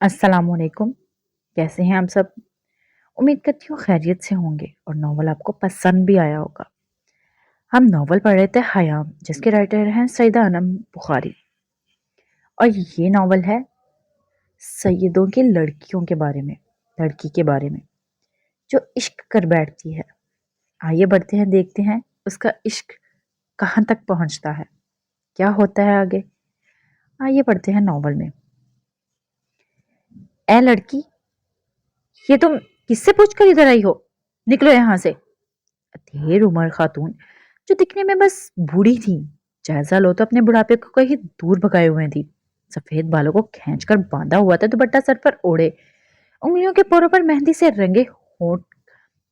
अस्सलाम वालेकुम। कैसे हैं आप सब? उम्मीद करती हूँ खैरियत से होंगे और नॉवल आपको पसंद भी आया होगा। हम नॉवल पढ़ रहे थे हयाम, जिसके राइटर हैं सईदा अनम बुखारी। और ये नॉवल है सैयदों की लड़कियों के बारे में, लड़की के बारे में जो इश्क कर बैठती है। आइए बढ़ते हैं, देखते हैं उसका इश्क कहाँ तक पहुँचता है, क्या होता है आगे। आइए पढ़ते हैं नॉवल में। ए लड़की, ये तुम किससे पूछ कर इधर आई हो? निकलो यहाँ से। ढेर उम्र खातून, जो दिखने में बस बूढ़ी थी, जायजा लो तो अपने बुढ़ापे को कहीं दूर भगाए हुए थी। सफेद बालों को खींचकर बांधा हुआ था, दुपट्टा सर पर ओढ़े, उंगलियों के पोरों पर मेहंदी से रंगे होंठ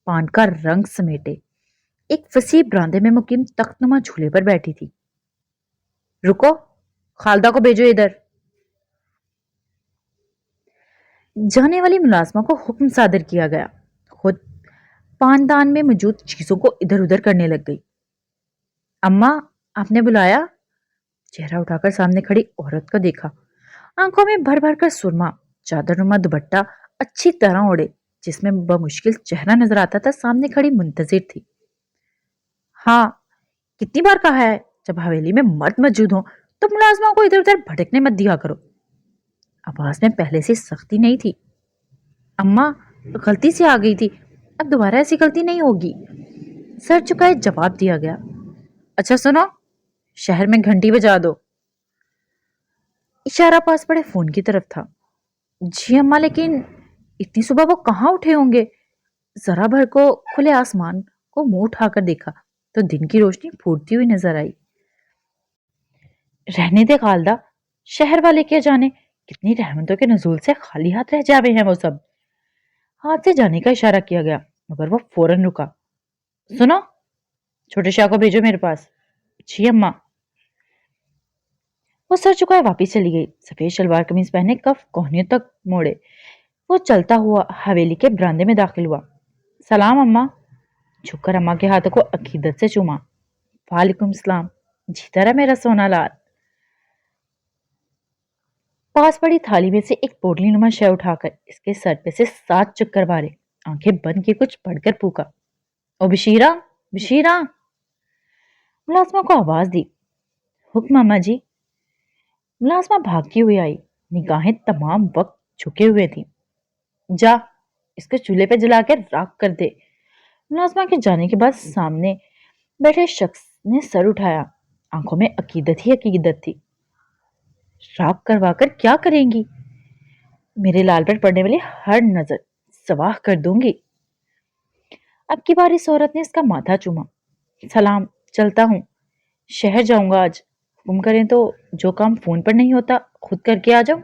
पान का रंग समेटे एक फसी बरामदे में मुकीम तख्तनुमा झूले पर बैठी थी। रुको, खालदा को भेजो इधर। जाने वाली मुलाजमा को हुक्म सादर किया गया। खुद पानदान में मौजूद चीजों को इधर उधर करने लग गई। अम्मा, आपने बुलाया? चेहरा उठाकर सामने खड़ी औरत को देखा। आंखों में भर भर कर सुरमा, चादरनुमा दुपट्टा अच्छी तरह ओढ़े, जिसमें बमुश्किल चेहरा नजर आता था, सामने खड़ी मुंतजिर थी। हाँ, कितनी बार कहा है, जब हवेली में मर्द मौजूद हो तो मुलाजमाओं को इधर उधर भटकने मत दिया करो। आवाज में पहले से सख्ती नहीं थी। अम्मा, गलती से आ गई थी, अब दोबारा ऐसी गलती नहीं होगी। सर झुकाए जवाब दिया गया। अच्छा सुनो, शहर में घंटी बजा दो। इशारा पास पड़े फोन की तरफ था। जी अम्मा, लेकिन इतनी सुबह वो कहाँ उठे होंगे? जरा भर को खुले आसमान को मुंह उठाकर देखा तो दिन की रोशनी फूटती हुई नजर आई। रहने दे खालदा, शहर वाले क्या जाने कितनी रहमतों के नजूल से खाली हाथ रह जावे हैं वो सब। हाथ से जाने का इशारा किया गया, मगर वो फौरन रुका। सुनो, छोटे शाह को भेजो मेरे पास। जी अम्मा। वो सर झुकाए वापिस चली गई। सफेद शलवार कमीज पहने, कफ कोहनियों तक मोड़े, वो चलता हुआ हवेली के बरामदे में दाखिल हुआ। सलाम अम्मा। झुककर अम्मा के हाथों को अकीदत से चूमा। वालेकुम सलाम। जीता रहा मेरा सोना लाल। पास पड़ी थाली में से एक पोटली नुमा शय उठाकर इसके सर पे से 7 चक्कर मारे, आंखें बंद किए कुछ पढ़कर फूका। ओ बशीरा, बशीरा। मुलाजमा को आवाज दी। हुक्म अम्मा जी। मुलाजमा भागती हुई आई, निगाहें तमाम वक्त झुके हुए थी। जा, इसको चूल्हे पे जला के राख कर दे। मुलाजमा के जाने के बाद सामने बैठे शख्स ने सर उठाया। आंखों में अकीदत ही अकीदत थी। राख करवा कर क्या करेंगी? मेरे लाल पर पड़ने वाली हर नजर सवाह कर दूंगी। अब की बार इस औरत ने इसका माथा चूमा। सलाम, चलता हूं, शहर जाऊंगा आज। हुक्म करें तो जो काम फोन पर नहीं होता खुद करके आ जाऊं।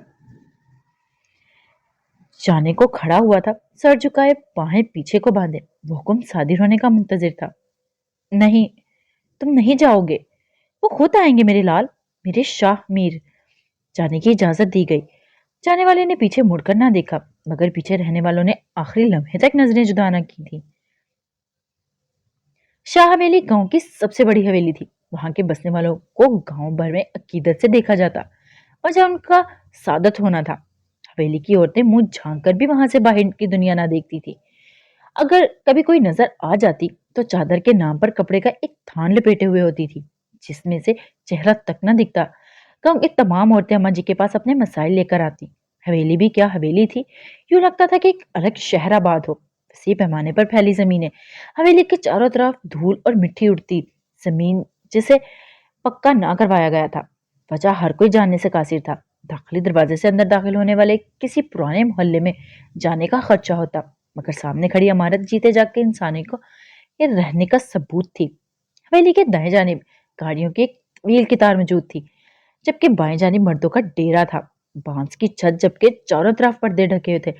जाने को खड़ा हुआ था, सर झुकाए, बाहें पीछे को बांधे, वो हुक्म सादिर होने का मुंतजिर था। नहीं, तुम नहीं जाओगे, वो खुद आएंगे मेरे लाल, मेरे शाह मीर। जाने की इजाजत दी गई। जाने वाले ने पीछे मुड़कर ना देखा, मगर पीछे रहने वालों ने आखिरी लम्हे तक नजरें जुदा न की थी। शाह हवेली गांव की सबसे बड़ी हवेली थी। वहां के बसने वालों को गांव भर में अकीदत से देखा जाता और जब उनका सादत होना था, हवेली की औरतें मुंह झांक कर भी वहां से बाहर की दुनिया ना देखती थी। अगर कभी कोई नजर आ जाती तो चादर के नाम पर कपड़े का एक थान लपेटे हुए होती थी, जिसमें से चेहरा तक न दिखता। गांव की तमाम औरतें अम्मा जी के पास अपने मसाइल लेकर आती। हवेली भी क्या हवेली थी, यूं लगता था कि एक अलग शहर आबाद हो। इसी पैमाने पर फैली जमीनें, हवेली के चारों तरफ धूल और मिट्टी उड़ती, जमीन जिसे पक्का ना करवाया गया था। वजह हर कोई जानने से कासिर था। दाखिली दरवाजे से अंदर दाखिल होने वाले किसी पुराने मोहल्ले में जाने का खर्चा होता, मगर सामने खड़ी इमारत जीते जागते इंसानी को ये रहने का सबूत थी। हवेली के दाएं जानिब गाड़ियों की एक तवील कतार मौजूद थी, जबकि बाएं जानिब मर्दों का डेरा था। बांस की छत जबकि चारों तरफ पर्दे ढके हुए थे,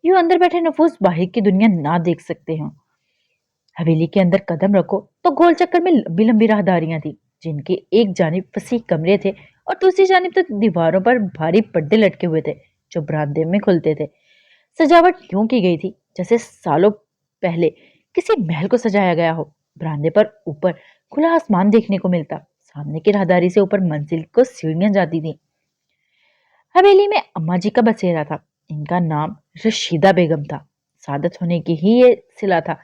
यूं अंदर बैठे नफूस बाहर की दुनिया ना देख सकते हो। हवेली के अंदर कदम रखो तो गोल चक्कर में लंबी लंबी राहदारियां थी, जिनके एक जानिब फसी कमरे थे और दूसरी जानिब तो दीवारों पर भारी पर्दे लटके हुए थे, जो बरामदे में खुलते थे। सजावट यूं की गई थी जैसे सालों पहले किसी महल को सजाया गया हो। बरामदे पर ऊपर खुला आसमान देखने को मिलता। सामने की राहदारी से ऊपर मंजिल को सीढ़ियां जाती थी। हवेली में अम्मा जी का बसेरा था। ان का नाम रशीदा बेगम था। सादत होने की ही ये सिला था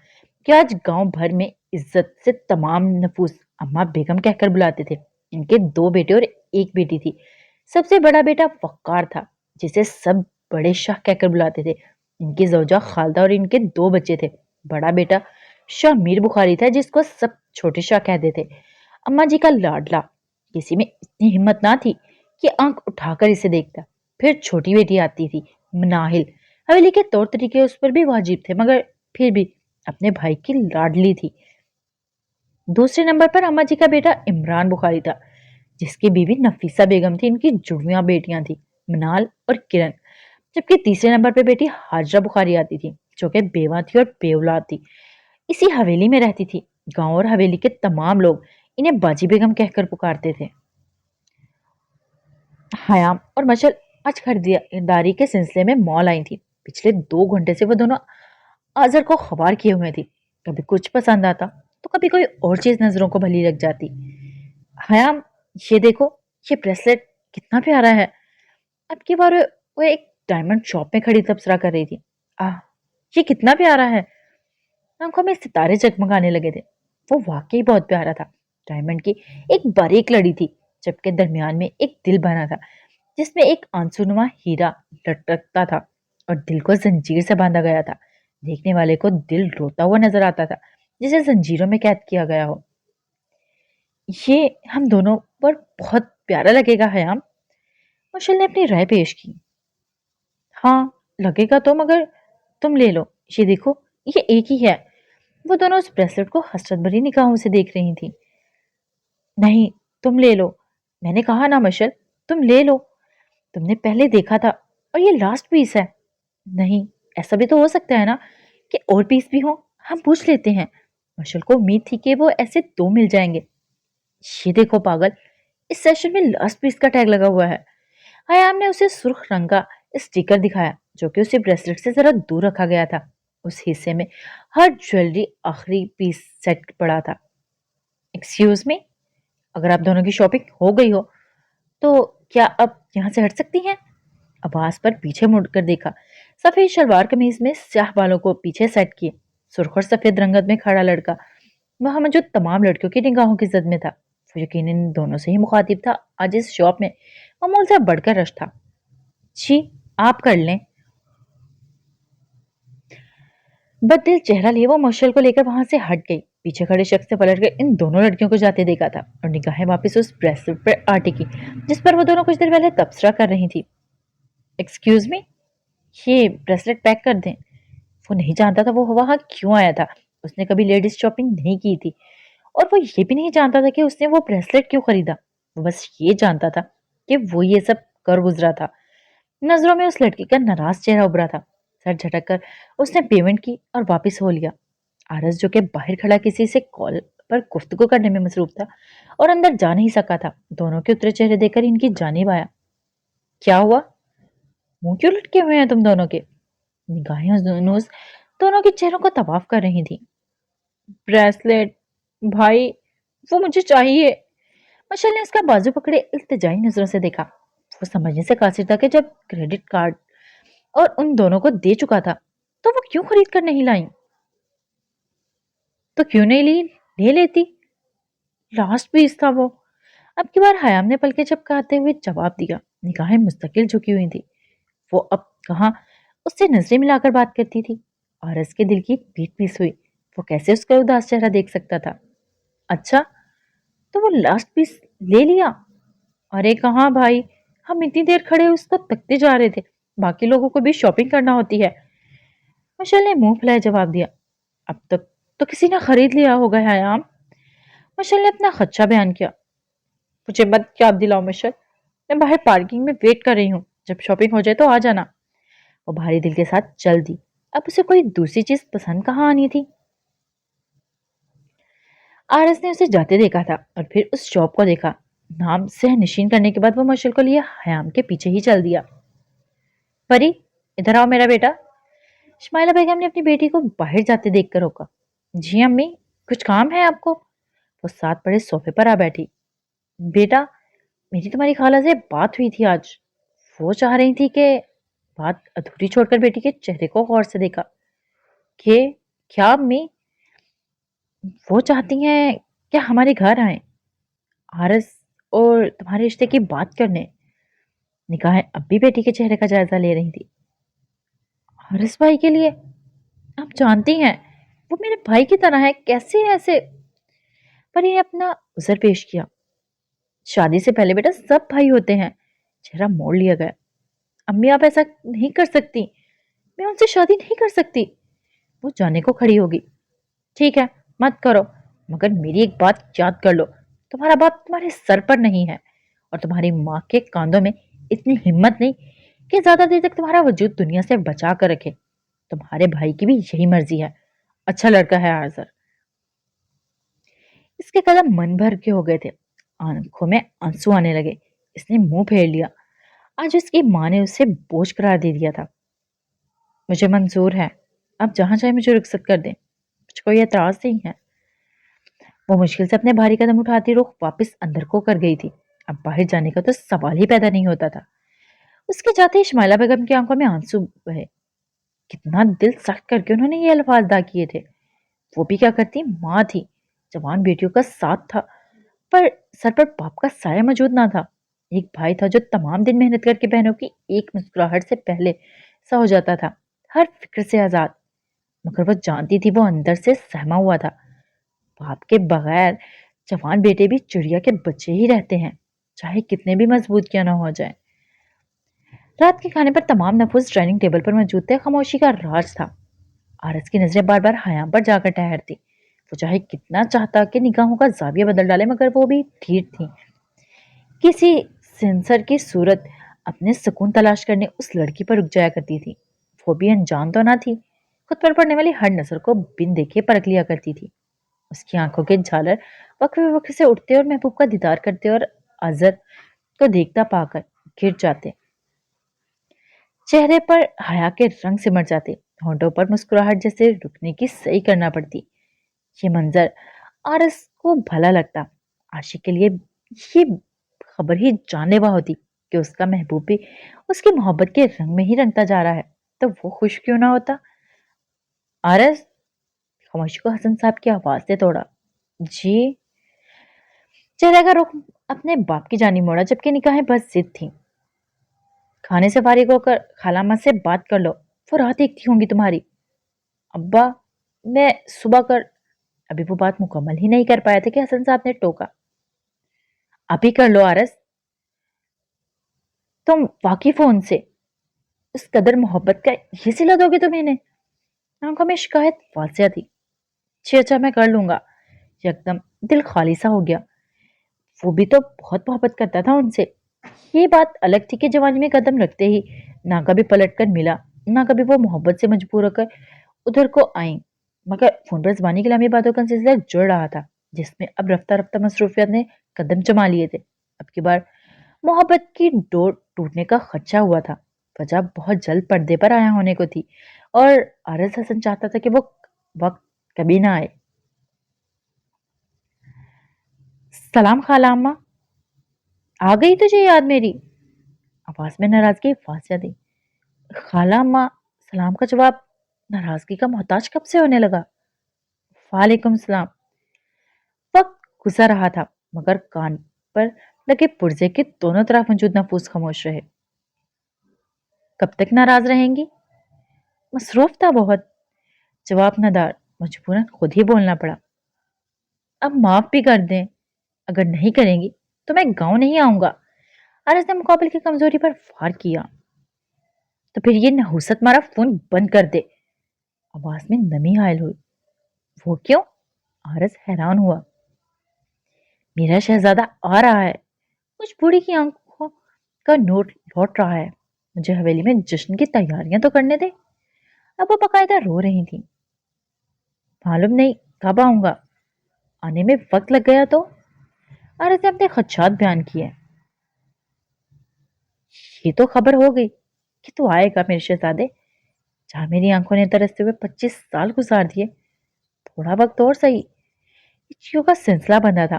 कि आज गांव भर में इज्जत से तमाम नफूस अम्मा बेगम कहकर बुलाते थे। इनके दो बेटे और एक बेटी थी। सबसे बड़ा बेटा वक्कार था, जिसे सब बड़े शाह कहकर बुलाते थे। इनकी जौजा खालदा और इनके दो बच्चे थे। बड़ा बेटा शाह मीर बुखारी था, जिसको सब छोटे शाह कहते थे। अम्मा जी का लाडला। किसी में इतनी हिम्मत ना थी कि आंख उठाकर इसे देखता। फिर छोटी बेटी आती थी, मनाहिल। हवेली के तौर तरीके उस पर भी वाजिब थे, मगर फिर भी अपने भाई की लाडली थी। दूसरे नंबर पर अम्मा जी का बेटा इमरान बुखारी था, जिसकी बीवी नफीसा बेगम थी। इनकी जुड़वियां बेटियां थी, मनाल और किरण। जबकि तीसरे नंबर पर बेटी हाजरा बुखारी आती थी, जो कि बेवा थी और बेऔलाद थी। इसी हवेली में रहती थी। गांव और हवेली के तमाम लोग इन्हें बाजी बेगम कहकर पुकारते थे। हयाम और मशल आज खरीदारी के सिलसिले में मॉल आई थी। पिछले 2 घंटे से वो दोनों आजर को खबार किए हुए थी। कभी कुछ पसंद आता तो कभी कोई और चीज नजरों को भली लग जाती। हयाम, ये देखो, ये ब्रेसलेट कितना प्यारा है। अब की बार वो एक डायमंड शॉप में खड़ी तबसरा कर रही थी। आह, ये कितना प्यारा है। आंखों में सितारे जगमगाने लगे थे। वो वाकई बहुत प्यारा था। डायमंड की एक बारीक लड़ी थी, जबकि दरमियान में एक दिल बना था, जिसमें एक आंसूनुमा हीरा लटकता था और दिल को जंजीर से बांधा गया था। देखने वाले को दिल रोता हुआ नजर आता था, जिसे जंजीरों में कैद किया गया हो। ये हम दोनों पर बहुत प्यारा लगेगा हयाम, मशल ने अपनी राय पेश की। हाँ, लगेगा तो, मगर तुम ले लो। ये देखो, ये एक ही है। वो दोनों उस ब्रेसलेट को हसरत भरी निगाहों से देख रही थी। नहीं, तुम ले लो। मैंने कहा ना मशल, तुम ले लो। तुमने पहले देखा था और ये लास्ट पीस है। नहीं, ऐसा भी तो हो सकता है ना कि और पीस भी हो। हम पूछ लेते हैं। मशल को उम्मीद थी कि वो ऐसे दो मिल जाएंगे। ये देखो पागल, इस सेशन में लास्ट पीस का टैग लगा हुआ है। हयाम ने उसे सुर्ख रंग का स्टिकर दिखाया, जो कि उसे ब्रेसलेट से जरा दूर रखा गया था। उस हिस्से में हर ज्वेलरी आखिरी पीस सेट पड़ा था। एक्सक्यूज मी, अगर आप दोनों की शॉपिंग हो गई हो तो क्या अब यहाँ से हट सकती हैं? अब्बास पर पीछे मुड़कर देखा। सफेद शलवार कमीज में स्याह बालों को पीछे सेट किए, सुर्ख और सफेद रंगत में खड़ा लड़का वहां मौजूद तमाम लड़कियों की निगाहों की जद में था। वो यकीनन दोनों से ही मुखातिब था। आज इस शॉप में मामूल से बढ़कर रश था। जी, आप कर लें। बददिल चेहरा लिए वो मशल को लेकर वहां से हट गई। पीछे खड़े शख्स ने पलटकर इन दोनों लड़कियों को जाते देखा था और निगाहें वापस उस ब्रेसलेट पर आ टिकी, जिस पर वो दोनों कुछ देर पहले तबसरा कर रही थी। एक्सक्यूज मी, ये ब्रेसलेट पैक कर दें। वो नहीं जानता था वो वहां क्यों आया था। उसने कभी लेडीज शॉपिंग नहीं की थी और वो ये भी नहीं जानता था कि उसने वो ब्रेसलेट क्यों खरीदा। वो बस ये जानता था कि वो ये सब कर गुजरा था। नजरों में उस लड़की का नाराज चेहरा उभरा था। सर झटक कर उसने पेमेंट की और वापस हो लिया। आरस, जो कि बाहर खड़ा किसी से कॉल पर गुफ्तगू करने में मसरूफ था और अंदर जा नहीं सका था, दोनों के उतरे चेहरे देखकर इनकी जानिब आया। क्या हुआ? मुंह क्यों लटके हुए हैं तुम दोनों के? निगाहें उस दोनों के चेहरों को तवाफ कर रही थी। ब्रेसलेट भाई, वो मुझे चाहिए। मशल ने उसका बाजू पकड़े इल्तिजाई नजरों से देखा। वो समझने से कासिर था कि जब क्रेडिट कार्ड और उन दोनों को दे चुका था तो वो क्यों खरीद कर नहीं लाई। तो क्यों नहीं ली? ले लेती। लास्ट पीस था वो। अब की बार हयाम ने पलके झपकाते हुए जवाब दिया। निगाहें मुस्तकिल झुकी हुई थी। वो अब कहाँ उससे नजरें मिलाकर बात करती थी। और उसके दिल की पीट पीस हुई। वो कैसे उसका उदास चेहरा देख सकता था। अच्छा, तो वो लास्ट पीस ले लिया? अरे कहाँ भाई, हम इतनी देर खड़े उसको तकते जा रहे थे। बाकी लोगों को भी शॉपिंग करना होती है। मशल ने मुंह फुलाए जवाब दिया। अब तक तो किसी ने खरीद लिया होगा हयाम। मशल ने अपना खदशा बयान किया। मुझे मत याद दिलाओ मशल, मैं बाहर पार्किंग में वेट कर रही हूँ। जब शॉपिंग हो जाए तो आ जाना। वो भारी दिल के साथ चल दी। अब उसे कोई दूसरी चीज पसंद कहाँ आनी थी। आरस ने उसे जाते देखा था और फिर उस शॉप को देखा। नाम सह निशीन करने के बाद वो मशल को लिए हयाम के पीछे ही चल दिया। परी, इधर आओ मेरा बेटा। शमाइला बेगम ने अपनी बेटी को बाहर जाते देखकर रोका। जी अम्मी, कुछ काम है आपको? वो साथ पड़े सोफे पर आ बैठी। बेटा, मेरी तुम्हारी खाला से बात हुई थी आज। वो चाह रही थी कि बात अधूरी छोड़कर बेटी के चेहरे को गौर से देखा। कि क्या अम्मी? वो चाहती हैं क्या हमारे घर आए, आरस और तुम्हारे रिश्ते की बात करने? निगाहें अब भी बेटी के चेहरे का जायजा ले रही थी। आरस भाई के लिए? आप जानती हैं वो मेरे भाई की तरह है, कैसे ऐसे? पर ये अपना उज़र पेश किया। शादी से पहले बेटा सब भाई होते हैं। चेहरा मोड़ लिया गया। अम्मी आप ऐसा नहीं कर सकती, मैं उनसे शादी नहीं कर सकती। वो जाने को खड़ी होगी। ठीक है, मत करो, मगर मेरी एक बात याद कर लो, तुम्हारा बाप तुम्हारे सर पर नहीं है और तुम्हारी माँ के कांधों में इतनी हिम्मत नहीं कि ज्यादा देर तक तुम्हारा वजूद दुनिया से बचा कर रखे। तुम्हारे भाई की भी यही मर्जी है। अच्छा लड़का है आजर। इसके कदम मन भर के हो गए थे, आंखों में आंसू आने लगे। इसने मुंह फेर लिया। आज उसकी माँ ने उसे बोझ करार दे दिया था। मुझे मंजूर है, आप जहां चाहे मुझे रुखसत कर दें, मुझे कोई एतराज नहीं है। वो मुश्किल से अपने भारी कदम उठाती रुख वापस अंदर को कर गई थी। अब बाहर जाने का तो सवाल ही पैदा नहीं होता था। उसके जाते ही इस्माइला बेगम की आंखों में आंसू बहे। कितना दिल सख्त करके उन्होंने ये अल्फाज अदा किए थे। वो भी क्या करती, माँ थी, जवान बेटियों का साथ था, पर सर पर बाप का साया मौजूद ना था। एक भाई था जो तमाम दिन मेहनत करके बहनों की एक मुस्कुराहट से पहले सा हो जाता था, हर फिक्र से आजाद। मगर वो जानती थी वो अंदर से सहमा हुआ था। बाप के बगैर जवान बेटे भी चिड़िया के बच्चे ही रहते हैं, चाहे कितने भी मजबूत क्यों ना हो जाए। रात के खाने पर तमाम नफूस डाइनिंग टेबल पर मौजूद थे। खामोशी का राज था। आरस की नजरें बार बार हयाम पर जाकर ठहरती। वो चाहे कितना चाहता कि निगाहों का जाविया बदल डाले, मगर वो भी ढीठ थी। किसी सेंसर की सूरत अपने सुकून तलाश करने उस लड़की पर रुक जाया करती थी। वो भी अनजान तो ना थी, खुद पर पड़ने वाली हर नजर को बिन देखे परख लिया करती थी। उसकी आंखों के झालर वक्र वक्र से उठते और महबूब का दीदार करते और अजर को देखता पाकर गिर जाते। चेहरे पर हया के रंग सिमट जाते, होंठों पर मुस्कुराहट जैसे रुकने की सही करना पड़ती। ये मंजर आरस को भला लगता। आशिक के लिए ये खबर ही जानलेवा होती कि उसका महबूब भी उसकी मोहब्बत के रंग में ही रंगता जा रहा है, तो वो खुश क्यों ना होता। आरस, खामोशी को हसन साहब की आवाज से तोड़ा। जी। चेहरे का रुख अपने बाप की जानी मोड़ा, जबकि निगाहें बस जिद थी। खाने से फारिग होकर खालामा से बात कर लो, वो राह देखती होंगी तुम्हारी। अब्बा, मैं सुबह कर। अभी वो बात मुकम्मल ही नहीं कर पाया था कि हसन साहब ने टोका। अभी कर लो आरस, तुम वाकिफ हो उनसे, उस कदर मोहब्बत का ये सिला दोगे तुम इन्हें? आंखों में शिकायत वाजिया थी। जी अच्छा, मैं कर लूंगा। यकदम दिल खाली सा हो गया। वो भी तो बहुत मोहब्बत करता था उनसे। ये बात अलग थी कि जवानी में कदम रखते ही ना कभी पलट कर मिला, ना कभी वो मोहब्बत से मजबूर होकर उधर को आई। मगर फोन पर जबानी कलामी बातों का सिलसिला जुड़ रहा था, जिसमें अब रफ्ता रफ्ता मसरूफियत ने कदम जमा लिए थे। अब की बार मोहब्बत की डोर टूटने का खदशा हुआ था। वजह बहुत जल्द पर्दे पर आया होने को थी, और आरस हसन चाहता था कि वो वक्त कभी ना आए। सलाम खाला अम्मा, आ गई तुझे याद मेरी? आवाज में नाराजगी वाजिया थी। खाला अम्मा, सलाम का जवाब नाराजगी का मोहताज कब से होने लगा। वालेकुम सलाम। वक्त गुजर रहा था, मगर कान पर लगे पुर्जे के दोनों तरफ मौजूद नफूस खामोश रहे। कब तक नाराज रहेंगी? मसरूफ था बहुत। जवाब नदार, मजबूरन खुद ही बोलना पड़ा। अब माफ भी कर दें, अगर नहीं करेंगी तो मैं गांव नहीं आऊंगा। आरस ने मुकाबले की कमजोरी पर वार किया। तो फिर ये नहुसत मारा फोन बंद कर दे। आवाज में नमी हायल हुई। वो क्यों? आरस हैरान हुआ। मेरा शहजादा आ रहा है। कुछ बूढ़ी की आंखों का नोट लौट रहा है। मुझे हवेली में जश्न की तैयारियां तो करने दे। अब वो बकायदा रो रही थी। मालूम नहीं कब आऊंगा, आने में वक्त लग गया तो। आरस ने अपने खदशात बयान किए। ये तो खबर हो गई कि तू आएगा मेरे शहजादे। जहां मेरी आंखों ने तरसते हुए 25 साल गुजार दिए, थोड़ा वक्त और सही। चीखों का सिलसिला बंधा था।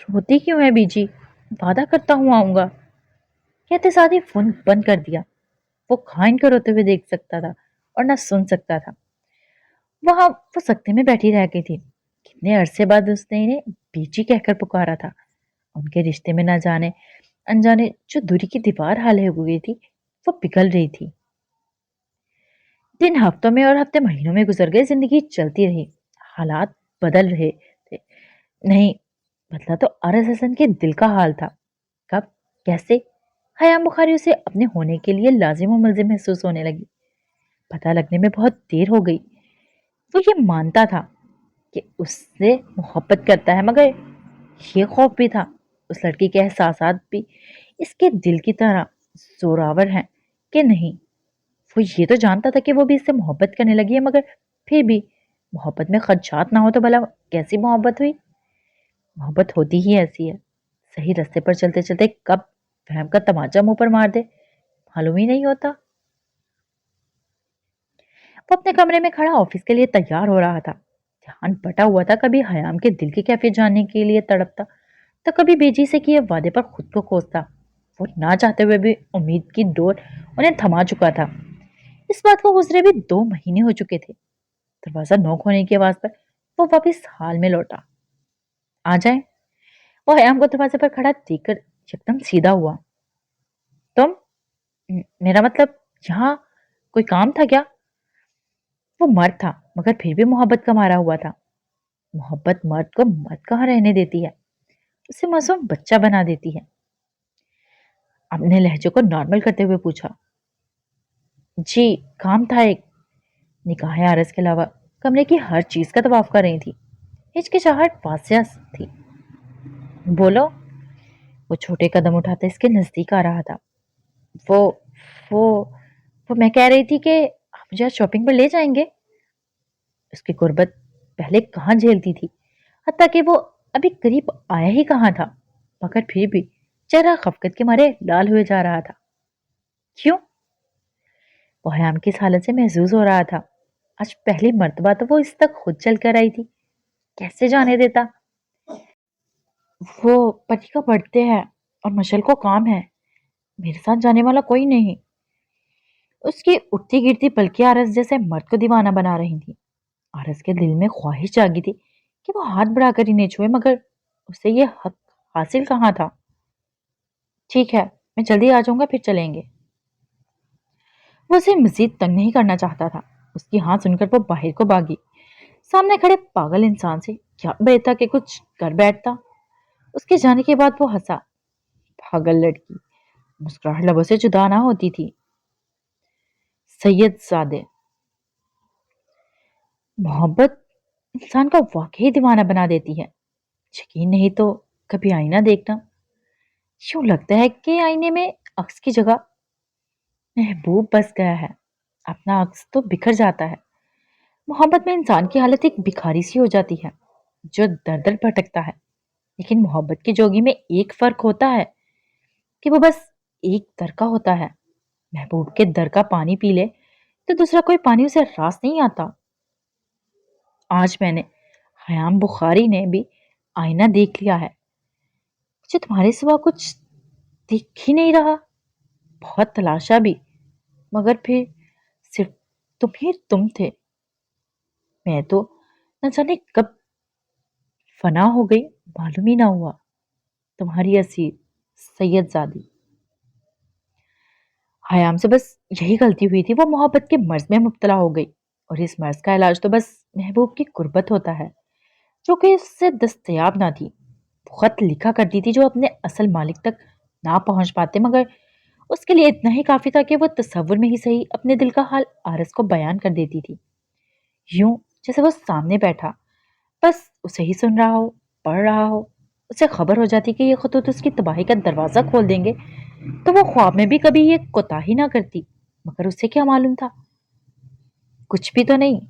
रोती क्यों है बीजी? वादा करता हूं आऊंगा। कहते साथ ही फोन बंद कर दिया। वो खाइन को रोते हुए देख सकता था और ना सुन सकता था। वहां वो सकते में बैठी रह गई थी। कितने अरसे बाद उसने इन्हें बीजी कहकर पुकारा था। उनके रिश्ते में ना जाने अनजाने जो दूरी की दीवार हाल हो गई थी, वो पिघल रही थी। दिन हफ्तों में और हफ्ते महीनों में गुजर गए, जिंदगी चलती रही, हालात बदल रहे थे। नहीं, बदला तो आरस हसन के दिल का हाल था। कब, कैसे? हयाम बुखारी उसे अपने होने के लिए लाजिम और मुलजिम महसूस होने लगी। पता लगने में बहुत देर हो गई। वो ये मानता था कि उससे मोहब्बत करता है, मगर ये खौफ भी था उस लड़की के एहसासात भी इसके दिल की तरह जोरावर हैं कि नहीं। वो ये तो जानता था कि वो भी इससे मोहब्बत करने लगी है, मगर फिर भी मोहब्बत में खदशात ना हो तो भला कैसी मोहब्बत हुई? मोहब्बत होती ही ऐसी है, सही रास्ते पर चलते चलते कब वहम का तमाचा मुंह पर मार दे, मालूम ही नहीं होता। वो अपने कमरे में खड़ा ऑफिस के लिए तैयार हो रहा था। ध्यान बटा हुआ था, कभी हयाम के दिल की कैफियत जानने के लिए तड़पता, तो कभी बेजी से किए वादे पर खुद को कोसता। वो ना चाहते हुए भी उम्मीद की डोर उन्हें थमा चुका था। इस बात को गुजरे भी 2 महीने हो चुके थे। दरवाजा नॉक होने की आवाज पर वो वापिस हाल में लौटा। आ जाए। वो हयाम को दरवाजे पर खड़ा देखकर एकदम सीधा हुआ। तुम, मेरा मतलब, यहाँ कोई काम था क्या? वो मर्द था, मगर फिर भी मोहब्बत का मारा हुआ था। मोहब्बत मर्द को मर्द कहाँ रहने देती है, उसे मासूम बच्चा बना देती है। अपने लहजे को नॉर्मल करते हुए पूछा। जी, काम था एक। निगाहें आरस के अलावा कमरे की हर चीज का तवाफ कर रही थी। हिचकिचाहट वासिया थी। बोलो। वो छोटे कदम उठाते इसके नजदीक आ रहा था। वो वो वो मैं कह रही थी कि आप मुझे आज शॉपिंग पर ले जाएंगे। उसकी गुर्बत पहले कहाँ झेलती थी, हत्ता कि वो अभी करीब आया ही कहाँ था, मगर फिर भी चेहरा खफकत के मारे लाल हुए जा रहा था। क्यों? वो हयाम की इस हालत से महसूस हो रहा था। आज पहली मर्तबा तो वो इस तक खुद चल कर आई थी। कैसे जाने देता? वो पति का पढ़ते हैं और मशल को काम है, मेरे साथ जाने वाला कोई नहीं। उसकी उठती गिरती पलकें आरस जैसे मर्द को दीवाना बना रही थी। आरस के दिल में ख्वाहिश जागी थी कि वो हाथ बढ़ाकर इन्हें छुए, मगर उसे ये हक हासिल कहाँ था। ठीक है, मैं जल्दी आ जाऊंगा, फिर चलेंगे। वो उसे मजीद तंग नहीं करना चाहता था। उसकी हाँ सुनकर वो बाहर को भागी। सामने खड़े पागल इंसान से क्या बेहतर कि कुछ कर बैठता। उसके जाने के बाद वो हंसा। पागल लड़की, मुस्कुराहट लबों से जुदा ना होती थी। सैयद सादे। मोहब्बत इंसान का वाकई दीवाना बना देती है। यकीन नहीं तो कभी आईना देखना। यूं लगता है कि आईने में अक्स की जगह महबूब बस गया है। अपना अक्स तो बिखर जाता है। मोहब्बत में इंसान की हालत एक भिखारी सी हो जाती है जो दर दर भटकता है। लेकिन मोहब्बत की जोगी में एक फर्क होता है कि वो बस एक दर का होता है। महबूब के दर का पानी पी ले तो दूसरा कोई पानी उसे रास नहीं आता। आज मैंने, हयाम बुखारी ने भी आईना देख लिया है। मुझे तुम्हारे सिवा कुछ दिख ही नहीं रहा। बहुत तलाशा भी, मगर फिर सिर्फ तुम ही तुम थे। मैं तो न जाने कब फना हो गई, मालूम ही ना हुआ। तुम्हारी असीर सैयदजादी। हयाम से बस यही गलती हुई थी, वो मोहब्बत के मर्ज में मुब्तला हो गई। और इस मर्ज का इलाज तो बस महबूब की कुर्बत होता है, जो कि इससे दस्तयाब ना थी। वो खत लिखा करती थी जो अपने असल मालिक तक ना पहुंच पाते, मगर उसके लिए इतना ही काफी था कि वो तस्वुर में ही सही अपने दिल का हाल आरस को बयान कर देती थी। यूं जैसे वो सामने बैठा बस उसे ही सुन रहा हो, पढ़ रहा हो। उसे खबर हो जाती कि ये खतूत उसकी तबाही का दरवाजा खोल देंगे, तो वो ख्वाब में भी कभी ये कोताही ना करती। मगर उसे क्या मालूम था, कुछ भी तो नहीं।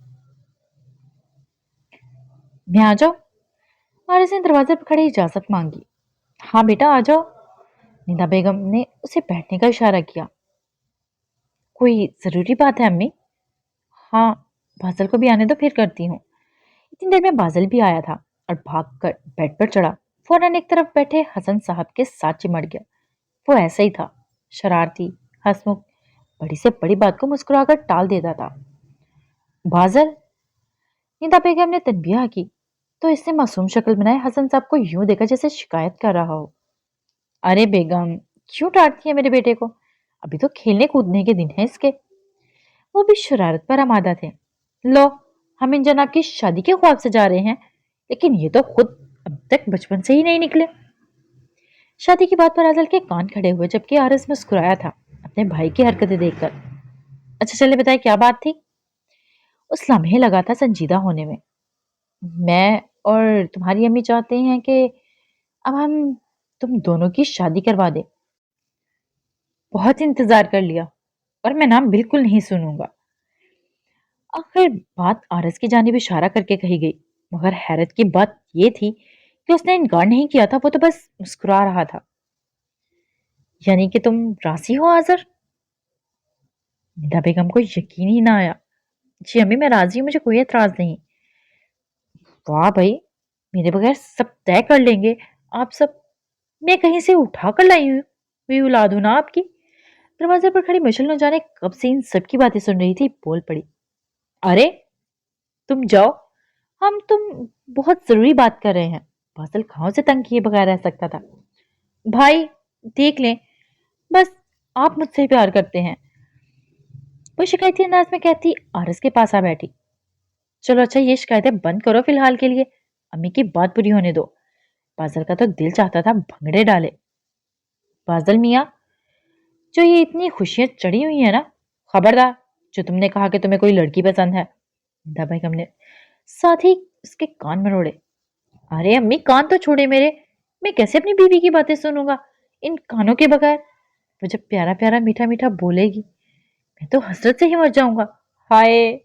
मैं आ जाओ। आरस ने दरवाजे पर खड़े इजाजत मांगी। हाँ बेटा, आ जाओ। निदा बेगम ने उसे बैठने का इशारा किया। कोई जरूरी बात है अम्मी? हाँ, बादल को भी आने दो, फिर करती हूँ। इतनी देर में बादल भी आया था और भाग कर बेड पर चढ़ा। फौरन एक तरफ बैठे हसन साहब के साथ चिमट गया। वो ऐसा ही था, शरारती, हंसमुख, बड़ी से बड़ी बात को मुस्कुराकर टाल देता था। बाजल, निदा बेगम ने तनबीह की तो इसने मासूम शक्ल बनाए हसन साहब को यूं देखा जैसे शिकायत कर रहा हो। अरे बेगम, क्यों डांटती है मेरे बेटे को? अभी तो खेलने कूदने के दिन है इसके। वो भी शरारत पर आमादा थे। लो, हम इन जनाब की शादी के ख्वाब से जा रहे हैं, लेकिन ये तो खुद अब तक बचपन से ही नहीं निकले। शादी की बात पर आजल के कान खड़े हुए जबकि आरस मुस्कुराया था अपने भाई की हरकतें देखकर। अच्छा चले बताए क्या बात थी? उस लम्हे लगा था संजीदा होने में। मैं और तुम्हारी अम्मी चाहते हैं कि अब हम तुम दोनों की शादी करवा दे। बहुत इंतजार कर लिया और मैं नाम बिल्कुल नहीं सुनूंगा। आखिर बात आरस की जानिब इशारा करके कही गई, मगर हैरत की बात यह थी कि उसने इनकार नहीं किया था, वो तो बस मुस्कुरा रहा था। यानी कि तुम राजी हो आजर? निदा बेगम को यकीन ही ना आया। जी अम्मी, मैं राजी हूँ, मुझे कोई एतराज नहीं। वाह भाई, मेरे बगैर सब तय कर लेंगे आप सब। मैं कहीं से उठा कर लाई हूँ, हुई औलाद हूं ना आपकी। दरवाजे पर खड़ी मशल न जाने कब से इन सबकी बातें सुन रही थी, बोल पड़ी। अरे तुम जाओ, हम तुम बहुत जरूरी बात कर रहे हैं। फासिल खाओ से तंग किए बगैर रह सकता था। भाई देख लें, बस आप मुझसे प्यार करते हैं, वो शिकायती अंदाज में कहती आरस के पास आ बैठी। चलो अच्छा, ये शिकायतें बंद करो फिलहाल के लिए, अम्मी की बात बुरी होने दो। बादल का तो दिल चाहता था भंगड़े डाले। बादल मियाँ, जो ये इतनी खुशियां चढ़ी हुई है ना, खबरदार, जो तुमने कहा कि तुम्हें कोई लड़की पसंद है। बेगम ने साथ ही उसके कान मरोड़े। अरे अम्मी, कान तो छोड़े मेरे, मैं कैसे अपनी बीवी की बातें सुनूंगा इन कानों के बगैर? वो जब प्यारा प्यारा मीठा मीठा बोलेगी, मैं तो हसरत से ही मर जाऊंगा। हाय,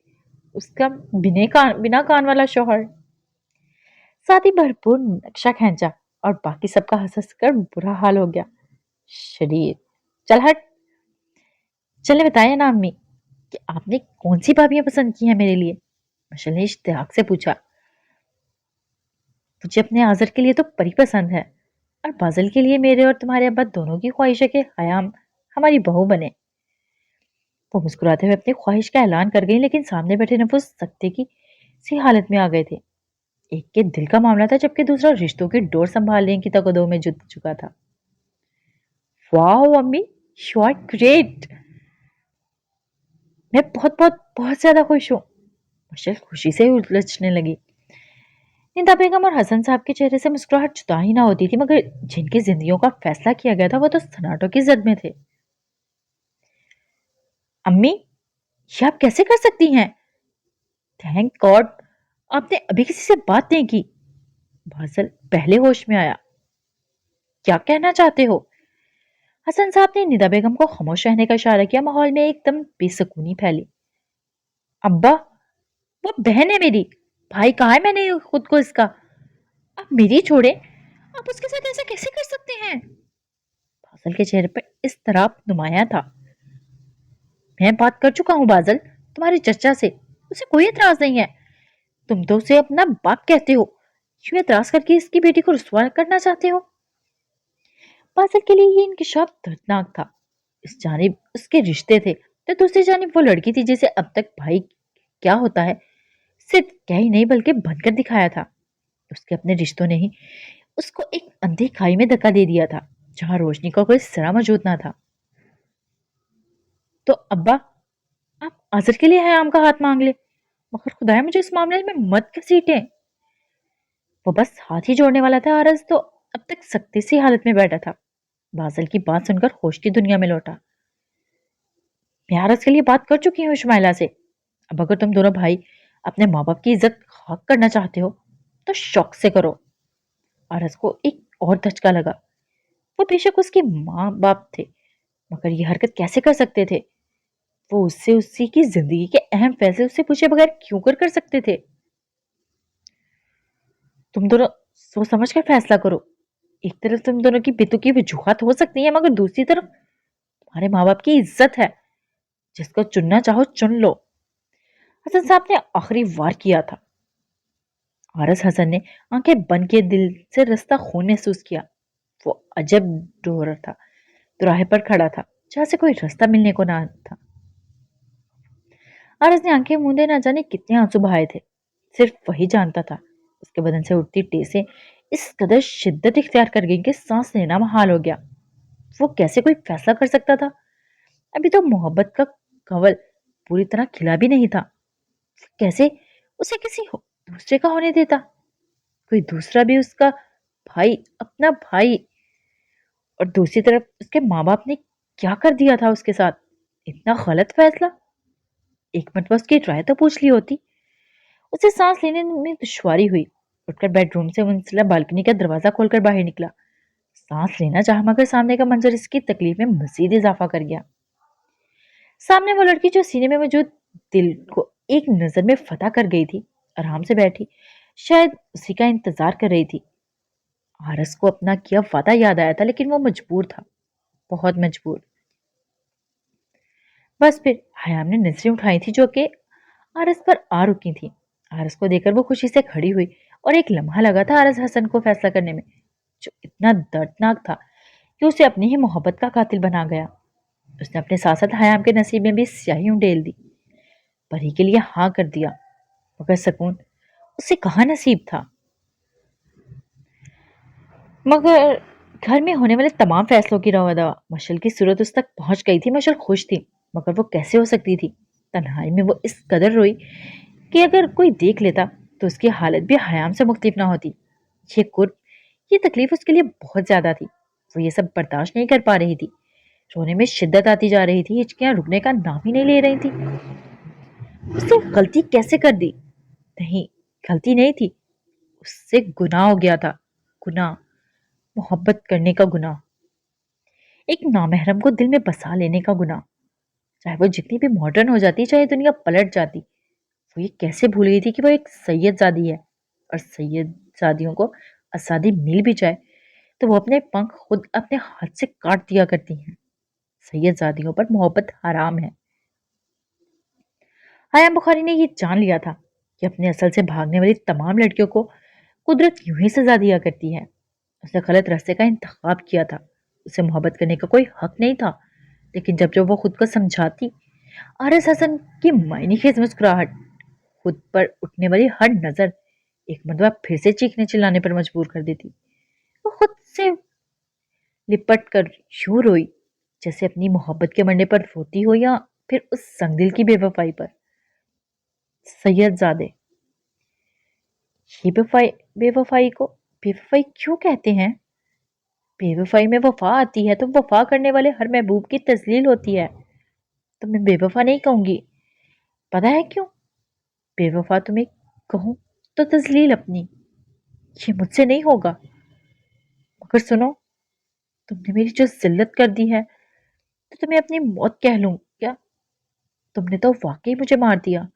उसका बिना कान वाला शौहर। साथ ही भरपूर नक्शा खींचा और बाकी सबका हंस हंस कर बुरा हाल हो गया। शरीर, चल हट। चले बताया ना अम्मी कि आपने कौन सी भाभियां पसंद की हैं मेरे लिए? मशल ने इश्तियाक से पूछा। मुझे अपने आजर के लिए तो परी पसंद है, और बाजल के लिए मेरे और तुम्हारे अब्बा दोनों की ख्वाहिश है कि हयाम हमारी बहू बने। वो मुस्कुराते हुए अपनी ख्वाहिश का ऐलान कर गई, लेकिन सामने बैठे नफूस सख्ते की सी हालत में आ गए थे। एक के दिल का मामला था जबकि दूसरा रिश्तों की डोर संभालने की तकदो में जुट चुका था। वाह अम्मी, यू आर ग्रेट। मैं बहुत बहुत बहुत ज्यादा खुश हूँ। मशल खुशी से उलझने लगी। निदा बेगम और हसन साहब के चेहरे से मुस्कुराहट जुदा ही ना होती थी, मगर जिनकी जिंदगियों का फैसला किया गया था वो तो सन्नाटों की जद में थे। अम्मी, ये आप कैसे कर सकती हैं? थैंक गॉड आपने अभी किसी से बात नहीं की। बादल पहले होश में आया। क्या कहना चाहते हो? हसन साहब ने निदा बेगम को खामोश रहने का इशारा किया। माहौल में एकदम बेसुकूनी फैली। अब्बा, वो बहन है मेरी, भाई कहाँ है? मैंने खुद को इसका। आप मेरी छोड़े, आप उसके साथ ऐसा कैसे कर सकते हैं? बादल के चेहरे पर इस तरह नुमाया था। मैं बात कर चुका हूँ बादल, तुम्हारे चचा से, उसे कोई एतराज नहीं है। तुम तो उसे अपना बाप कहते हो, क्यों एतराज करके इसकी बेटी को रुस्वा करना चाहते हो? बादल के लिए ये इंकिशाफ दर्दनाक था। इस जानिब उसके रिश्ते थे तो दूसरी जानिब वो लड़की थी जिसे अब तक भाई क्या होता है सिर्फ क्या ही नहीं बल्कि बनकर दिखाया था। उसके अपने रिश्तों ने ही उसको एक अंधे खाई में धक्का दे दिया था जहां रोशनी का कोई सिरा मौजूद ना था। तो अब्बा, आप आजर के लिए हयाम का हाथ मांग ले, मगर खुदाया मुझे इस मामले में मत घसीटें। वो बस हाथ ही जोड़ने वाला था। आरज तो अब तक सख्ती सी हालत में बैठा था। बादल की बात सुनकर होश की दुनिया में लौटा। मैं आरज के लिए बात कर चुकी हूँ शुमाइला से। अब अगर तुम दोनों भाई अपने माँ बाप की इज्जत खाक करना चाहते हो तो शौक से करो। आरज को एक और धचका लगा। वो बेशक उसके माँ बाप थे, मगर ये हरकत कैसे कर सकते थे? वो उससे उसी की जिंदगी के अहम फैसले उससे पूछे बगैर क्यों कर सकते थे? तुम दोनों सोच समझ कर फैसला करो। एक तरफ तुम दोनों की बेतुकी वजूहत हो सकती है, मगर दूसरी तरफ तुम्हारे माँ बाप की इज्जत है। जिसको चुनना चाहो चुन लो। हसन साहब ने आखिरी वार किया था। आरस हसन ने आंखें बंद किए दिल से रास्ता खून महसूस किया। वो अजब डोर था, दोराहे पर खड़ा था जहां से कोई रास्ता मिलने को ना था। आरस ने आंखें मूंदे न जाने कितने आंसू बहाए थे। सिर्फ वही जानता था। उसके बदन से उठती टेसें इस कदर शिद्दत इख्तियार कर गई कि सांस लेना महाल हो गया। वो कैसे कोई फैसला कर सकता था? अभी तो मोहब्बत का कवल पूरी तरह खिला भी नहीं था। कैसे उसे किसी दूसरे का होने देता? कोई दूसरा भी उसका भाई, अपना भाई। और दूसरी तरफ उसके माँ बाप ने क्या कर दिया था उसके साथ? इतना गलत फैसला। एक मरतबा उसकी राय तो पूछ ली होती। उसे सांस लेने में दुश्वारी हुई। उठकर बेडरूम से मुंसलिक बालकनी का दरवाजा खोलकर बाहर निकला। सांस लेना चाहा मगर सामने का मंजर इसकी तकलीफ में मजीद इजाफा कर गया। सामने वो लड़की जो सीने में मौजूद दिल को एक नजर में फतह कर गई थी, आराम से बैठी, शायद उसी का इंतजार कर रही थी। आरस को अपना किया वादा याद आया था, लेकिन वो मजबूर था, बहुत मजबूर। बस फिर हयाम ने नजरें उठाई थी जो कि आरस पर आ रुकी थी। आरस को देखकर वो खुशी से खड़ी हुई और एक लम्हा लगा था आरस हसन को फैसला करने में, जो इतना दर्दनाक था कि उसे अपनी ही मोहब्बत का कातिल बना गया। उसने अपने साथ साथ हयाम के नसीब में भी स्याही उंडेल दी। परी के लिए हाँ कर दिया, मगर सुकून उसे कहाँ नसीब था। मगर घर में होने वाले तमाम फैसलों की रवा दवा मशल की सूरत उस तक पहुंच गई थी। मशल खुश थी, मगर वो कैसे हो सकती थी? तन्हाई में वो इस कदर रोई कि अगर कोई देख लेता तो उसकी हालत भी हयाम से मुख्तलिफ ना होती। ये कुर्ब, ये तकलीफ उसके लिए बहुत ज्यादा थी। वो ये सब बर्दाश्त नहीं कर पा रही थी। रोने में शिद्दत आती जा रही थी, हिचकियां रुकने का नाम ही नहीं ले रही थी। उसने गलती कैसे कर दी? नहीं, गलती नहीं थी, उससे गुनाह हो गया था। गुनाह, मोहब्बत करने का गुनाह, एक नामहरम को दिल में बसा लेने का गुनाह। चाहे वो जितनी भी मॉडर्न हो जाती, चाहे दुनिया पलट जाती, वो ये कैसे भूल गई थी कि वो एक सैयदजादी है। और सैयदजादियों को आजादी मिल भी जाए तो वो अपने पंख खुद अपने हाथ से काट दिया करती हैं। सैयदजादियों पर मोहब्बत हराम है। आया बुखारी ने ये जान लिया था कि अपने असल से भागने वाली तमाम लड़कियों को कुदरत यूं ही सजा दिया करती है। उसने गलत रास्ते का इंतखाब किया था। उसे मोहब्बत करने का कोई हक नहीं था। लेकिन जब जब वो खुद को समझाती, आरस हसन की मायने खेज मुस्कुराहट, खुद पर उठने वाली हर नजर एक मरतबा फिर से चीखने चिल्लाने पर मजबूर कर देती। वो खुद से लिपट कर यूं रोई जैसे अपनी मोहब्बत के मरने पर रोती हो, या फिर उस संगदिल की बेवफाई पर। सैयदजादे, ये बेवफाई को बेवफाई क्यों कहते हैं? बेवफाई में वफा आती है तो वफा करने वाले हर महबूब की तजलील होती है। तो मैं बेवफा नहीं कहूंगी। पता है क्यों? बेवफा तुम्हें कहूं तो तजलील अपनी, ये मुझसे नहीं होगा। मगर सुनो, तुमने मेरी जो जिल्लत कर दी है तो तुम्हें अपनी मौत कह लूं क्या? तुमने तो वाकई मुझे मार दिया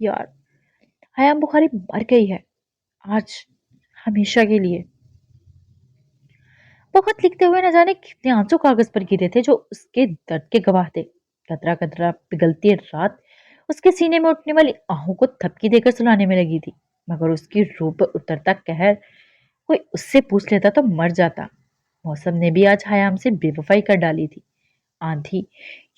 यार। हयाम बुखारी मर गई है, आज, हमेशा के लिए। वो खत लिखते हुए न जाने कितने आंसू कागज पर गिरे थे जो उसके दर्द के गवाह थे। कतरा कतरा पिघलती रात उसके सीने में उठने वाली आहों को थपकी देकर सुलाने में लगी थी। मगर उसकी रूह पर उतरता कहर कोई उससे पूछ लेता तो मर जाता। मौसम ने भी आज हयाम से बेवफाई कर डाली थी। आंधी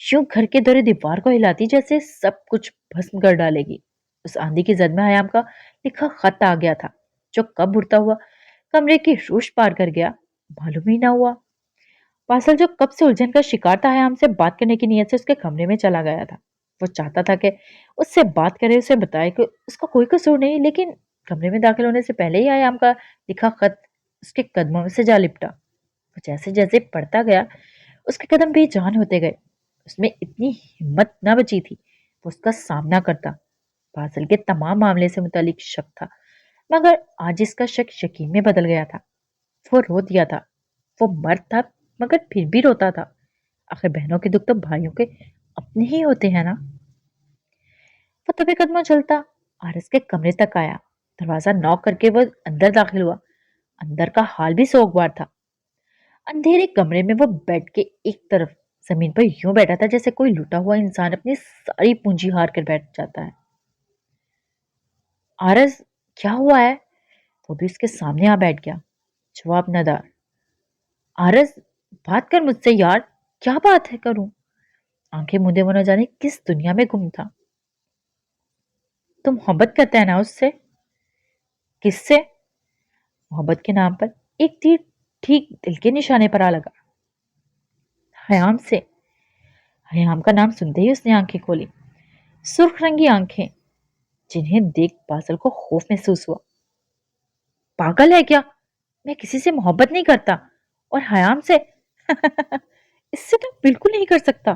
यूं घर के दौरे दीवार को हिलाती जैसे सब कुछ भस्म कर डालेगी। उस आंधी की जद में हयाम का लिखा खत आ गया था, जो कब उड़ता हुआ कमरे की रूश पार कर गया मालूम ही ना हुआ। पार्सल जो कब से उलझन का शिकार था, हयाम से बात करने की नीयत से उसके कमरे में चला गया था। वो चाहता था कि उससे बात करे, उसे बताए कि उसका कोई कसूर नहीं, लेकिन कमरे में दाखिल होने से पहले ही हयाम का लिखा खत उसके कदमों में से जा लिपटा। वो जैसे जैसे पढ़ता गया उसके कदम बेजान होते गए। उसमें इतनी हिम्मत न बची थी वो उसका सामना करता। पार्सल के तमाम मामले से मुतालिक शक था, मगर आज इसका शक यकीन में बदल गया था। वो रो दिया था। वो मर्द था, मगर फिर भी रोता था। आखिर बहनों के दुख तो भाइयों के अपने ही होते हैं ना। वो तभी कदमों चलता आरस के कमरे तक आया। दरवाजा नॉक करके वो अंदर दाखिल हुआ। अंदर का हाल भी सोगवार था। अंधेरे कमरे में वो बेड के एक तरफ जमीन पर यूं बैठा था जैसे कोई लुटा हुआ इंसान अपनी सारी पूंजी हार कर बैठ जाता है। आरस, क्या हुआ है? वो भी उसके सामने आ बैठ गया। जवाब नदार। आरस, बात कर मुझसे यार, क्या बात है करूं? आंखें मूंदे वो न जाने किस दुनिया में गुम था। तुम मोहब्बत करते हैं ना उससे? किससे? मोहब्बत के नाम पर एक तीर ठीक दिल के निशाने पर आ लगा। हयाम से। हयाम का नाम सुनते ही उसने आंखें खोली, सुर्ख रंगी आंखें जिन्हें देख बादल को खौफ महसूस हुआ। पागल है क्या? मैं किसी से मोहब्बत नहीं करता, और हयाम से इससे तो बिल्कुल नहीं कर सकता।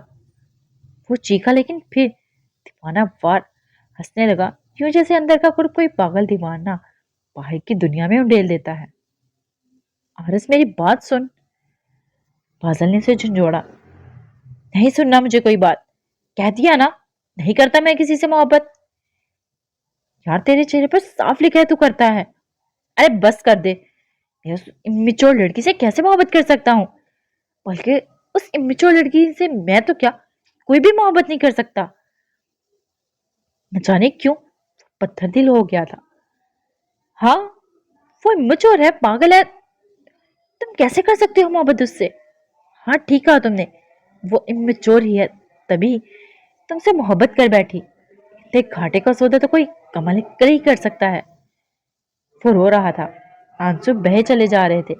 वो चीखा, लेकिन फिर दीवाना वार हंसने लगा, यूं जैसे अंदर का कोई पागल दीवाना बाहर की दुनिया में उंडेल देता है। आरस, मेरी बात सुन। बादल ने उसे झंझोड़ा। नहीं सुनना मुझे कोई बात, कह दिया ना, नहीं करता मैं किसी से मोहब्बत। यार, तेरे चेहरे पर साफ लिखा है तू करता है। अरे बस कर दे। मैं उस इमेच्योर लड़की से कैसे मोहब्बत कर सकता हूँ? बल्कि उस इमेच्योर लड़की से मैं तो क्या, कोई भी मोहब्बत नहीं कर सकता। न जाने क्यों पत्थर दिल हो गया था। हाँ, वो इमेच्योर है, पागल है। तुम कैसे कर सकते हो मोहब्बत उससे? हाँ, ठीक कहा तुमने, वो इमेच्योर ही है, तभी तुमसे मोहब्बत कर बैठी। देख, घाटे का सौदा तो कोई कमाल कर ही कर सकता है। वो रो रहा था, आंसू बहे चले जा रहे थे।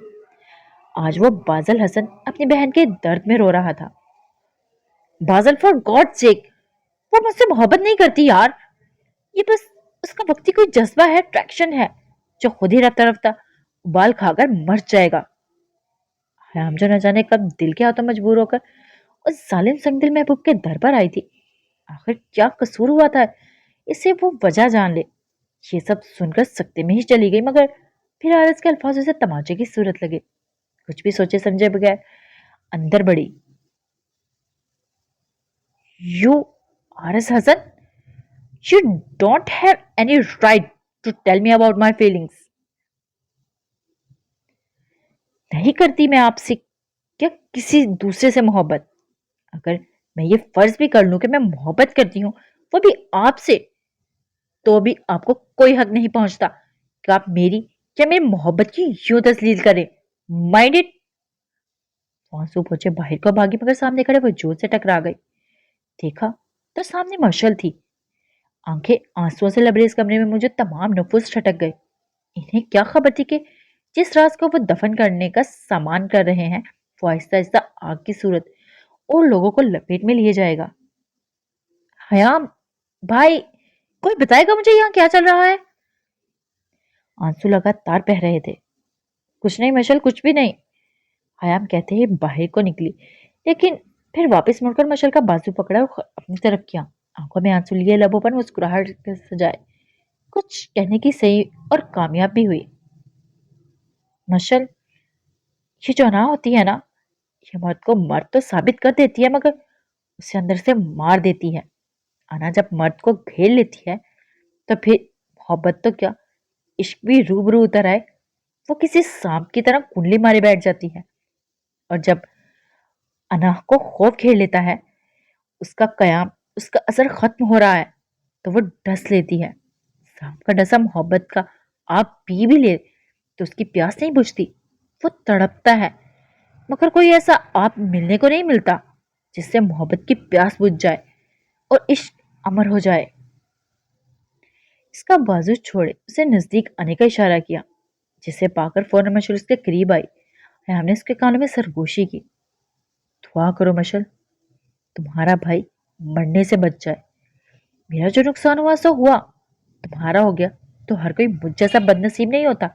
आज वो बाजल हसन अपनी बहन के दर्द में रो रहा था। बाजल, फॉर गॉड सेक, वो मुझसे मोहब्बत नहीं करती यार। ये बस उसका वक्ती कोई जज्बा है, अट्रैक्शन है, जो खुद ही रफ्ता रफ्ता उबाल खाकर मर जाएगा। हम जो न जाने कब दिल के हाथों मजबूर होकर उस जालिम संगदिल महबूब के दर पर आई थी। आखिर क्या कसूर हुआ था इसे वो वजह जान ले। ये सब सुनकर सकते में ही चली गई, मगर फिर आरस के अल्फाज उसे तमाचे की सूरत लगे। कुछ भी सोचे समझे बगैर अंदर बढ़ी। यू आरस Hassan, you don't have any right to tell me about my feelings. नहीं करती मैं आपसे क्या किसी दूसरे से मोहब्बत। अगर मैं ये फर्ज भी कर लूं कि मैं मोहब्बत करती हूँ, वो भी आपसे, तो भी आपको कोई हक नहीं पहुंचता कि आप मेरी या मेरी मोहब्बत की यूं तस्लील करें। Mind it. आंसू पहुंचे बाहर को भागी, मगर सामने खड़े वो जोर से टकरा गई। देखा तो सामने मशल थी। आंखें आंसुओं से लबरेज कमरे में मुझे तमाम नफूस छटक गए। इन्हें क्या खबर थी कि जिस राज को वो दफन करने का सामान कर रहे हैं, वो आहिस्ता आहिस्ता आग की सूरत और लोगों को लपेट में लिए जाएगा। हयाम भाई, कोई बताएगा मुझे यहाँ क्या चल रहा है? आंसू लगातार बह रहे थे। कुछ नहीं मशल, कुछ भी नहीं, हयाम कहते ही बाहर को निकली, लेकिन फिर वापस मुड़कर मशल का बाजू पकड़ा और अपनी तरफ किया। आंखों में आंसू लिए, लबों पर मुस्कुराहट के सजाए कुछ कहने की सही और कामयाब भी हुई। मशल, ये जो अनाह होती है ना, ये मर्द को मर्द तो साबित कर देती है, मगर उसे अंदर से मार देती है। अना जब मर्द को घेर लेती है, तो फिर मोहब्बत तो क्या, इश्क भी रूबरू उतर आए, वो किसी सांप की तरह कुंडली मारे बैठ जाती है। और जब अनाह को खौफ घेर लेता है, उसका कयाम, उसका असर खत्म हो रहा है, तो वो डस लेती है। सांप का डसा मोहब्बत का आप पी भी ले तो उसकी प्यास नहीं बुझती। वो तड़पता है, मगर कोई ऐसा आप मिलने को नहीं मिलता जिससे मोहब्बत की प्यास बुझ जाए और इश्क अमर हो जाए। इसका बाजू छोड़े उसे नजदीक आने का इशारा किया, जिसे पाकर फौरन मशल उसके करीब आई। हमने उसके कानों में सरगोशी की। दुआ करो मशल, तुम्हारा भाई मरने से बच जाए। मेरा जो नुकसान हुआ सो हुआ, तुम्हारा हो गया तो हर कोई मुझ जैसा बदनसीब नहीं होता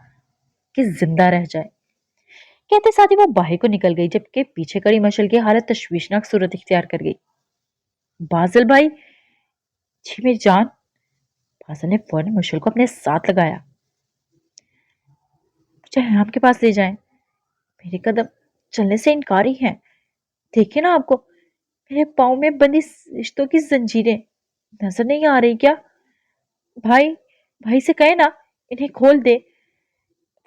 कि जिंदा रह जाए। कहते साथ ही वो बाहर को निकल गई, जबकि पीछे खड़ी मशल की हालत तशवीशनाक सूरत इख्तियार कर गई। बाजल भाई, जी मेरी जान। बाजल ने फौरन मशल को अपने साथ लगाया। मुझे आपके पास ले जाएं, मेरे कदम चलने से इनकारी हैं। देखिए ना आपको, मेरे पाँव में बंधी रिश्तों की जंजीरें नजर नहीं आ रही क्या? भाई, भाई से कहे ना इन्हें खोल दे,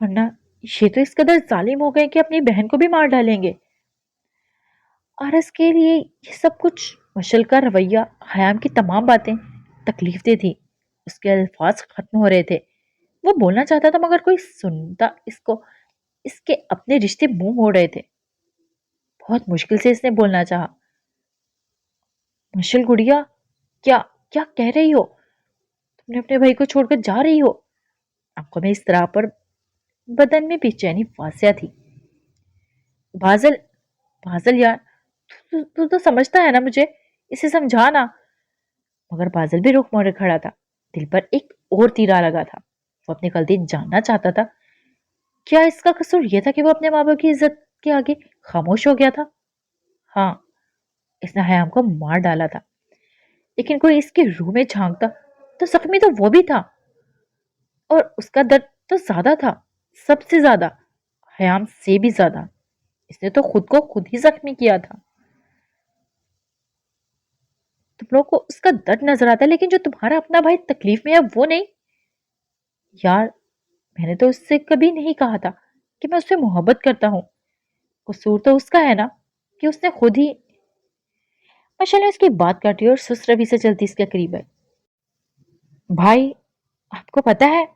वरना ये तो इस कदर जालिम हो गए कि अपनी बहन को भी मार डालेंगे। आरस के लिए ये सब कुछ, मशल का रवैया, हयाम की तमाम बातें तकलीफ दे थी। उसके अल्फाज खत्म हो रहे थे। वो बोलना चाहता था, मगर कोई सुनता इसको, इसके अपने रिश्ते मुंह मोड़ रहे थे। बहुत मुश्किल से इसने बोलना चाहा। मशल गुड़िया, क्या क्या कह रही हो? तुमने अपने भाई को छोड़कर जा रही हो? आंखों में इस तरह पर बदन में बेचैनी वासिया थी। बादल, बादल यार, तू तो समझता है ना मुझे, इसे समझा ना। मगर बादल भी रुख मोड़े खड़ा था। दिल पर एक और तीरा लगा था। वो अपनी गलती जानना चाहता था। क्या इसका कसूर यह था कि वो अपने माँ बाप की इज्जत के आगे खामोश हो गया था? हाँ, इसने हयाम को मार डाला था, लेकिन कोई इसकी रूह में झांकता तो जख्मी तो वो भी था, और उसका दर्द तो ज्यादा था, सबसे ज्यादा, हयाम से भी ज्यादा। इसने तो खुद को खुद ही जख्मी किया था। तुम लोग को उसका दर्द नजर आता है, लेकिन जो तुम्हारा अपना भाई तकलीफ में है वो नहीं। यार, मैंने तो उससे कभी नहीं कहा था कि मैं उससे मोहब्बत करता हूँ। कसूर तो उसका है ना कि उसने खुद ही। माशा ने उसकी बात काटी और सुस्त रवि से चलती इसके करीब आई। भाई, आपको पता है,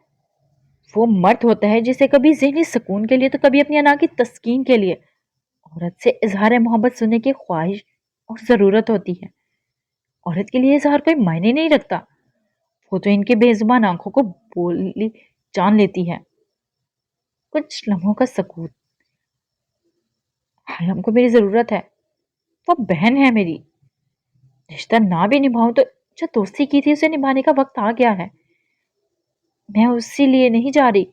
वो मर्द होता है जिसे कभी ज़हनी सुकून के लिए तो कभी अपनी अना की तस्कीन के लिए औरत से इजहार मोहब्बत सुनने की ख्वाहिश और ज़रूरत होती है। औरत के लिए इजहार कोई मायने नहीं रखता। वो तो इनके बेजुबान आंखों को बोली जान लेती है। कुछ लम्हों का सकूत। हाय, हमको मेरी ज़रूरत है। वो बहन है मेरी। रिश्ता ना भी निभाऊं तो जो दोस्ती की थी उसे निभाने का वक्त आ गया है। मैं उसी लिए नहीं जा रही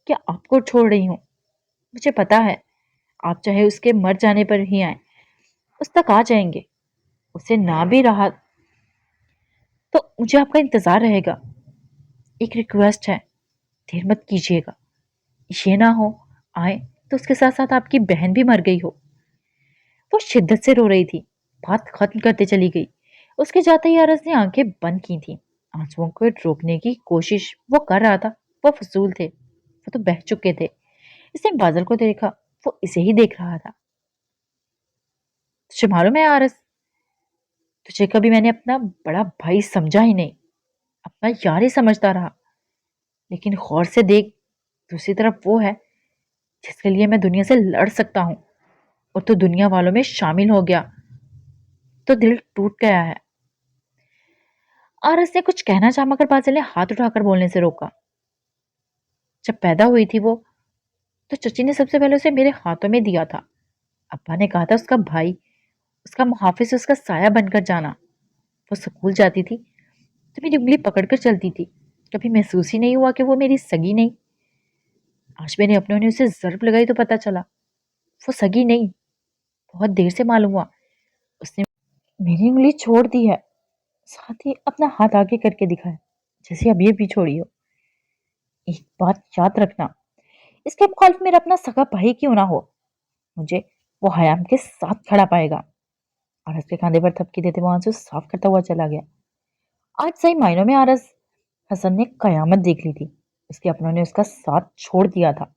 कि आपको छोड़ रही हूँ। मुझे पता है, आप चाहे उसके मर जाने पर ही आए, उस तक आ जाएंगे। उसे ना भी रहा तो मुझे आपका इंतजार रहेगा। एक रिक्वेस्ट है, देर मत कीजिएगा। ये ना हो आए तो उसके साथ साथ आपकी बहन भी मर गई हो। वो शिद्दत से रो रही थी, बात खत्म करते चली गई। उसके जाते ही अरस ने आंखें बंद की थी। आंसुओं को रोकने की कोशिश वो कर रहा था। वो फजूल थे, वो तो बह चुके थे। इसने बादल को देखा, वो इसे ही देख रहा था। तुझे मालूम है आरस, तुझे कभी मैंने अपना बड़ा भाई समझा ही नहीं, अपना यार ही समझता रहा। लेकिन गौर से देख, दूसरी तरफ वो है जिसके लिए मैं दुनिया से लड़ सकता हूँ, और तो दुनिया वालों में शामिल हो गया तो दिल टूट गया है। आरस ने कुछ कहना चाहा, मगर बादल ने हाथ उठाकर बोलने से रोका। जब पैदा हुई थी वो, तो चची ने सबसे पहले उसे मेरे हाथों में दिया था। अब्बा ने कहा था उसका भाई, उसका मुहाफिज, उसका साया बनकर जाना। वो स्कूल जाती थी तो मेरी उंगली पकड़कर चलती थी। कभी महसूस ही नहीं हुआ कि वो मेरी सगी नहीं। आज मेरे अपनों ने उसे ज़र्ब लगाई तो पता चला वो सगी नहीं। बहुत देर से मालूम हुआ। उसने मेरी उंगली छोड़ दी है, साथ ही अपना हाथ आगे करके दिखाया, जैसे अब ये भी छोड़ी हो। एक बात याद रखना, इसके मुखालिफ मेरा अपना सगा भाई क्यों ना हो, मुझे वो हयाम के साथ खड़ा पाएगा। आरस के कंधे पर थपकी देते वो आंसू साफ करता हुआ चला गया। आज सही मायनों में आरस हसन ने कयामत देख ली थी। उसके अपनों ने उसका साथ छोड़ दिया था।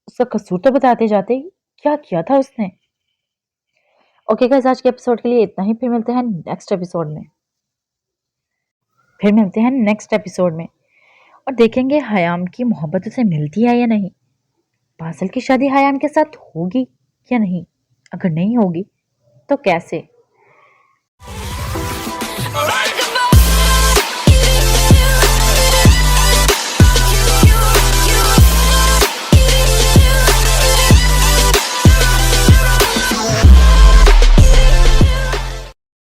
उसका कसूर तो बताते जाते, क्या किया था उसने। ओके गाइस, आज के एपिसोड के लिए इतना ही। फिर मिलते हैं नेक्स्ट एपिसोड में, और देखेंगे हयाम की मोहब्बत उसे मिलती है या नहीं। बादल की शादी हयाम के साथ होगी या नहीं? अगर नहीं होगी तो कैसे?